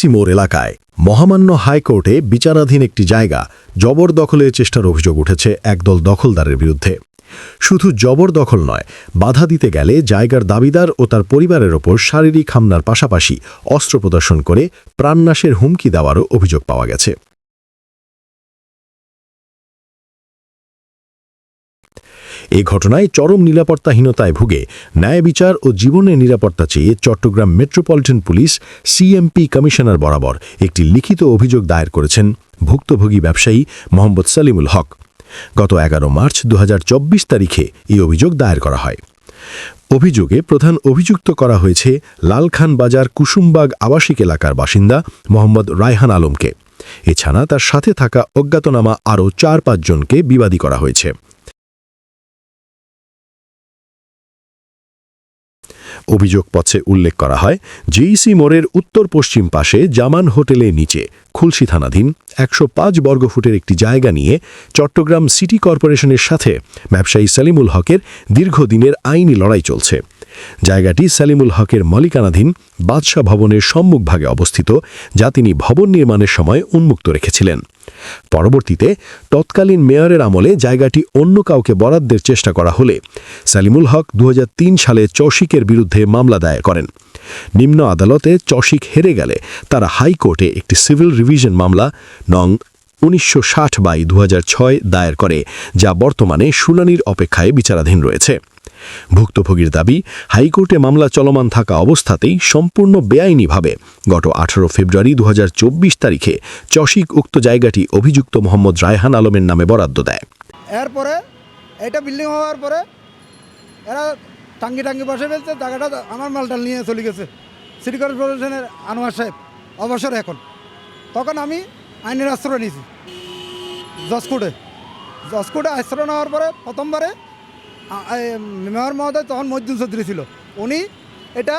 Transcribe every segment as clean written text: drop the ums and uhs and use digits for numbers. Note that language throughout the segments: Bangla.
জিইসি মোড় এলাকায় মহামান্য হাইকোর্টে বিচারাধীন একটি জায়গা জবরদখলের চেষ্টার অভিযোগ উঠেছে একদল দখলদারের বিরুদ্ধে। শুধু জবরদখল নয়, বাধা দিতে গেলে জায়গার দাবিদার ও তার পরিবারের ওপর শারীরিক হামলার পাশাপাশি অস্ত্র প্রদর্শন করে প্রাণনাশের হুমকি দেওয়ারও অভিযোগ পাওয়া গেছে। এই ঘটনায় চরম নিরাপত্তাহীনতায় ভুগে ন্যায় বিচার ও জীবনের নিরাপত্তা চেয়ে Chittagong metropolitan police CMP commissioner বরাবর একটি লিখিত অভিযোগ দায়ের করেছেন ভুক্তভোগী ব্যবসায়ী মোহাম্মদ সালিমুল হক। গত 11 মার্চ 2024 তারিখে এই অভিযোগ দায়ের করা হয়। অভিযোগে প্রধান অভিযুক্ত করা হয়েছে লালখান বাজার কুসুমবাগ আবাসিক এলাকার বাসিন্দা মোহাম্মদ রায়হান আলমকে। এছাড়া তার সাথে থাকা অজ্ঞাতনামা আরও 4-5 জনকে বিবাদী করা হয়েছে। অভিযোগপত্রে উল্লেখ করা হয়, জিইসি মোড়ের উত্তর পশ্চিম পাশে জামান হোটেলের নিচে খুলশী থানাধীন 105 বর্গফুটের একটি জায়গা নিয়ে চট্টগ্রাম সিটি কর্পোরেশনের সাথে ব্যবসায়ী সালিমুল হকের দীর্ঘদিনের আইনি লড়াই চলছে। জায়গাটি সালিমুল হকের মালিকানাধীন বাদশাহ ভবনের সম্মুখভাগে অবস্থিত, যা তিনি ভবন নির্মাণের সময় উন্মুক্ত রেখেছিলেন। পরবর্তীতে তৎকালীন মেয়রের আমলে জায়গাটি অন্য কাউকে বরাদ্দের চেষ্টা করা হলে সালিমুল হক 2003 সালে চশিকের বিরুদ্ধে মামলা দায়ের করেন। নিম্ন আদালতে চশিক হেরে গেলে তারা হাইকোর্টে একটি সিভিল রিভিশন মামলা নং 1960/2006 দায়ের করে, যা বর্তমানে শুনানির অপেক্ষায় বিচারাধীন রয়েছে। ভুক্তভোগীর দাবি, হাইকোর্টে মামলা চলমান থাকা অবস্থাতেই সম্পূর্ণ বেআইনিভাবে গত 18 ফেব্রুয়ারি 2024 তারিখে চশিক উক্ত জায়গাটি অভিযুক্ত মোহাম্মদ রায়হান আলমের নামে বরাদ্দ দেয়। এরপরে এটা বিল্ডিং হওয়ার পরে এরা টাঙ্গি বসে ফেলছে, জায়গাটা আমার মালটাল নিয়ে চলে গেছে সিটি কর্পোরেশনের আনোয়ার সাহেব অবসর এখন। তখন আমি আইনের আশ্রয় নিয়েছি জজকোর্টে আশ্রয় নেওয়ার পরে প্রথমবারে মেয়র মহোদয় তখন মহিউদ্দিন চৌধুরী ছিল, উনি এটা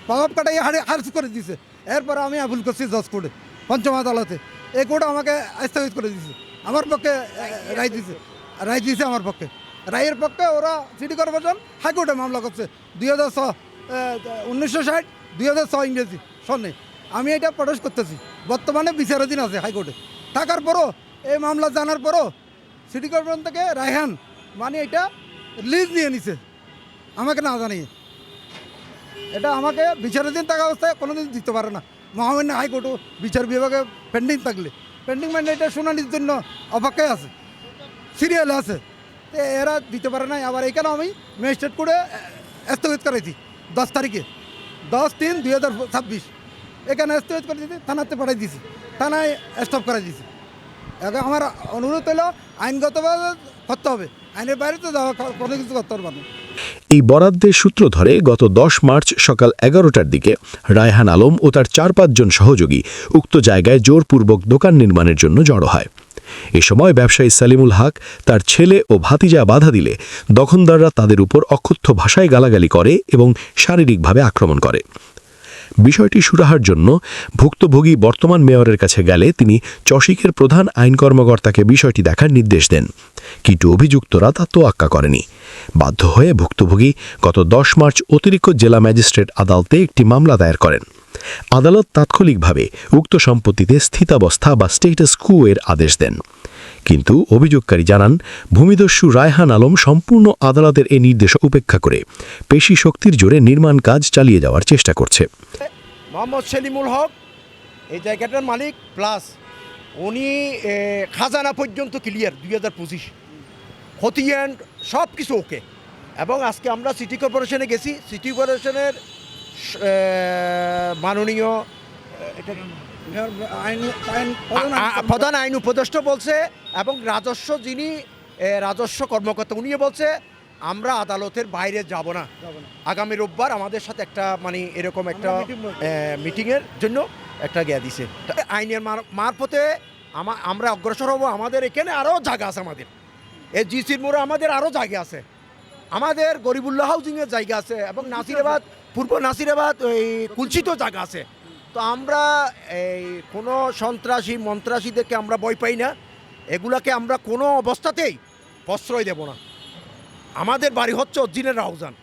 প্রভাব কাটাই হার্জ করে দিয়েছে। এরপরে আমি আপিল করছি জজকোর্টে, পঞ্চম আদালতে। এই কোর্ট আমাকে স্থগিত করে দিয়েছে, আমার পক্ষে রায় দিয়েছে আমার পক্ষে। রায়ের পক্ষে ওরা সিটি কর্পোরেশন হাইকোর্টে মামলা করছে 1960 2006 ইংরেজি সনে। আমি এটা প্রটেস্ট করতেছি, বর্তমানে বিচারাধীন আছে হাইকোর্টে। থাকার পরও এই মামলা জানার পরও সিটি কর্পোরেশন থেকে রায়হান মানে এটা লিজ নিয়ে নিছে আমাকে না জানিয়ে। এটা আমাকে বিচারাধীন থাকা অবস্থায় কোনোদিন দিতে পারে না। মহামান্য হাইকোর্টও বিচার বিভাগে পেন্ডিং থাকলে মানে এটা শুনানির জন্য অপেক্ষায় আছে, সিরিয়ালে আছে, এরা দিতে পারে না। আবার এখানে আমি ম্যাজিস্ট্রেট কোর্টে স্থগিত করেছি 10 তারিখে 10/3/2026 এখানে স্থগিত করে দিয়েছি, থানাতে পাঠিয়ে দিয়েছি, থানায় স্টপ করে দিয়েছি। এখন আমার অনুরোধ হলো আইনগতভাবে করতে হবে, আইনের বাইরে তো যাওয়া কোনো কিছু করতে পারবো না। এই বরাদ্দের সূত্র ধরে গত 10 মার্চ সকাল 11টার দিকে রায়হান আলম ও তার 4-5 জন সহযোগী উক্ত জায়গায় জোরপূর্বক দোকান নির্মাণের জন্য জড়ো হয়। এ সময় ব্যবসায়ী সালিমুল হক তার ছেলে ও ভাতিজা বাধা দিলে দখলদাররা তাদের উপর অকথ্য ভাষায় গালাগালি করে এবং শারীরিকভাবে আক্রমণ করে। বিষয়টি সুরাহার জন্য ভুক্তভোগী বর্তমান মেয়রের কাছে গেলে তিনি চশিকের প্রধান আইন কর্মকর্তাকে বিষয়টি দেখার নির্দেশ দেন, কিন্তু অভিযুক্তরা তা তোয়াক্কা করেনি। বাধ্য হয়ে ভুক্তভোগী গত 10 মার্চ অতিরিক্ত জেলা ম্যাজিস্ট্রেট আদালতে একটি মামলা দায়ের করেন। আদালত তাৎক্ষণিকভাবে উক্ত সম্পত্তিতে স্থিতাবস্থা বা স্টেটাস কো এর আদেশ দেন, কিন্তু অভিযোগকারী জানান ভূমিদস্যু রায়হান আলম সম্পূর্ণ আদালতের এই নির্দেশ উপেক্ষা করে পেশি শক্তির জোরে নির্মাণ কাজ চালিয়ে যাওয়ার চেষ্টা করছে। মোহাম্মদ সালিমুল হক এই জায়গাটার মালিক, প্লাস উনি খাজানা পর্যন্ত ক্লিয়ার 2025 খতিয়ান সব কিছু ওকে। এবং আজকে আমরা সিটি কর্পোরেশনে গেছি, সিটি কর্পোরেশনের মাননীয় প্রধান আইন উপদেষ্টা বলছে এবং যিনি রাজস্ব কর্মকর্তা উনিও বলছে আমরা আদালতের বাইরে যাব না। আগামী রোববার আমাদের সাথে একটা মানে এরকম একটা মিটিংয়ের জন্য একটা গিয়ে দিছে। আইনের মারফতে আমরা অগ্রসর হব। আমাদের এখানে আরও জায়গা আছে, আমাদের এই জিসির মোড়ে আমাদের আরও জায়গা আছে, আমাদের গরিবুল্লাহ হাউজিংয়ের জায়গা আছে এবং নাসিরাবাদ পূর্ব নাসিরাবাদ এই কুলসিত জায়গা আছে। তো আমরা এই কোনো মন্ত্রাসীদেরকে আমরা ভয় পাই না, এগুলাকে আমরা কোনো অবস্থাতেই প্রশ্রয় দেব না। আমাদের বাড়ি হচ্ছে অরিজিনাল রাউজান,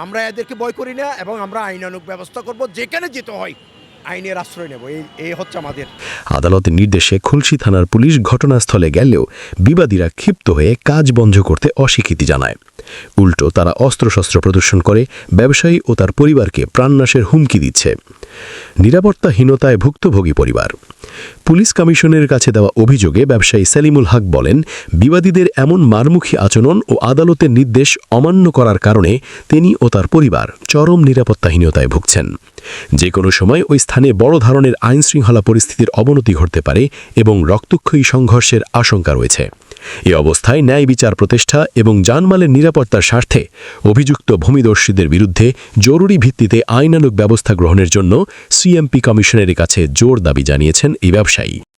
আমরা এদেরকে ভয় করি না এবং আমরা আইনানুগ ব্যবস্থা করব, যেখানে যেতে হয় আইনের আশ্রয় নেব, এই হচ্ছে আমাদের। আদালতের নির্দেশে খুলশী থানার পুলিশ ঘটনাস্থলে গেলেও বিবাদীরা ক্ষিপ্ত হয়ে কাজ বন্ধ করতে অস্বীকৃতি জানায়। উল্টো তারা অস্ত্রশস্ত্র প্রদর্শন করে ব্যবসায়ী ও তার পরিবারকে প্রাণনাশের হুমকি দিচ্ছে। নিরাপত্তাহীনতায় ভুক্তভোগী পরিবার। পুলিশ কমিশনের কাছে দেওয়া অভিযোগে ব্যবসায়ী সেলিমুল হক বলেন, বিবাদীদের এমন মারমুখী আচরণ ও আদালতের নির্দেশ অমান্য করার কারণে তিনি ও তার পরিবার চরম নিরাপত্তাহীনতায় ভুগছেন। যে কোনো সময় ওই স্থানে বড় ধরনের আইনশৃঙ্খলা পরিস্থিতির অবনতি ঘটতে পারে এবং রক্তক্ষয়ী সংঘর্ষের আশঙ্কা রয়েছে। এ অবস্থায় ন্যায় বিচার প্রতিষ্ঠা এবং জানমালের নিরাপত্তার স্বার্থে অভিযুক্ত ভূমিদস্যুদের বিরুদ্ধে জরুরি ভিত্তিতে আইনানুগ ব্যবস্থা গ্রহণের জন্য সিএমপি কমিশনের কাছে জোর দাবি জানিয়েছেন এই ব্যবসায়ী।